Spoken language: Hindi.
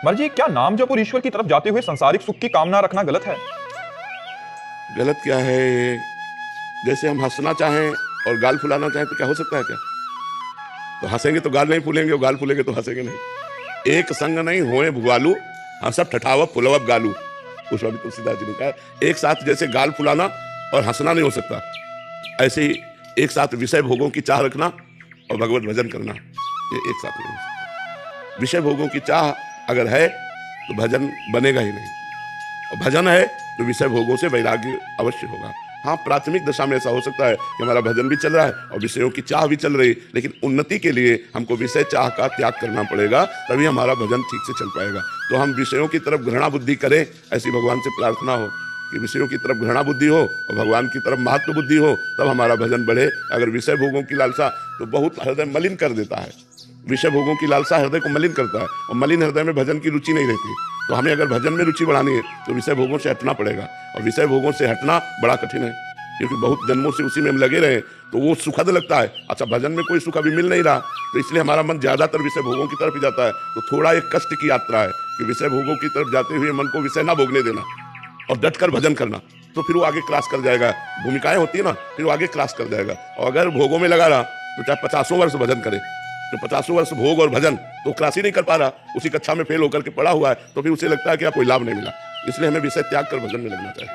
मर्जी, क्या नाम जप और ईश्वर की तरफ जाते हुए संसारिक सुख की कामना रखना गलत है? गलत क्या है? जैसे हम हंसना चाहें और गाल फुलाना चाहें तो क्या हो सकता है क्या? तो हंसेंगे तो गाल नहीं फूलेंगे और गाल फूलेंगे तो हंसेंगे नहीं। एक संग नहीं होए भुगालू, हम सब ठठावब फुलवब गालू। उस वक्त तुलसीदास जी ने कहा एक साथ जैसे गाल फुलाना और हंसना नहीं हो सकता, ऐसे ही एक साथ विषय भोगों की चाह रखना और भगवत भजन करना, ये एक साथ नहीं हो सकता। विषय भोगों की चाह अगर है तो भजन बनेगा ही नहीं, और भजन है तो विषय भोगों से वैराग्य अवश्य होगा। हाँ, प्राथमिक दशा में ऐसा हो सकता है कि हमारा भजन भी चल रहा है और विषयों की चाह भी चल रही, लेकिन उन्नति के लिए हमको विषय चाह का त्याग करना पड़ेगा, तभी हमारा भजन ठीक से चल पाएगा। तो हम विषयों की तरफ घृणा बुद्धि करें, ऐसी भगवान से प्रार्थना हो कि विषयों की तरफ घृणा बुद्धि हो और भगवान की तरफ महत्व बुद्धि हो, तब हमारा भजन बढ़े। अगर विषय भोगों की लालसा तो बहुत हृदय मलिन कर देता है। विषय भोगों की लालसा हृदय को मलिन करता है और मलिन हृदय में भजन की रुचि नहीं रहती। तो हमें अगर भजन में रुचि बढ़ानी है तो विषय भोगों से हटना पड़ेगा, और विषय भोगों से हटना बड़ा कठिन है, क्योंकि बहुत जन्मों से उसी में हम लगे रहे तो वो सुखद लगता है। अच्छा, भजन में कोई सुख अभी मिल नहीं रहा, तो इसलिए हमारा मन ज्यादातर विषय भोगों की तरफ ही जाता है। तो थोड़ा एक कष्ट की यात्रा है कि विषय भोगों की तरफ जाते हुए मन को विषय ना भोगने देना और डट कर भजन करना, तो फिर वो आगे क्रॉस कर जाएगा। भूमिकाएं होती है ना, फिर वो आगे क्रॉस कर जाएगा। और अगर भोगों में लगा रहा तो चाहे 50 वर्ष भजन करे, तो 50 वर्ष भोग और भजन तो क्रॉस ही नहीं कर पा रहा, उसी कक्षा में फेल होकर के पड़ा हुआ है, तो फिर उसे लगता है कि कोई लाभ नहीं मिला। इसलिए हमें विषय त्याग कर भजन में लगना चाहिए।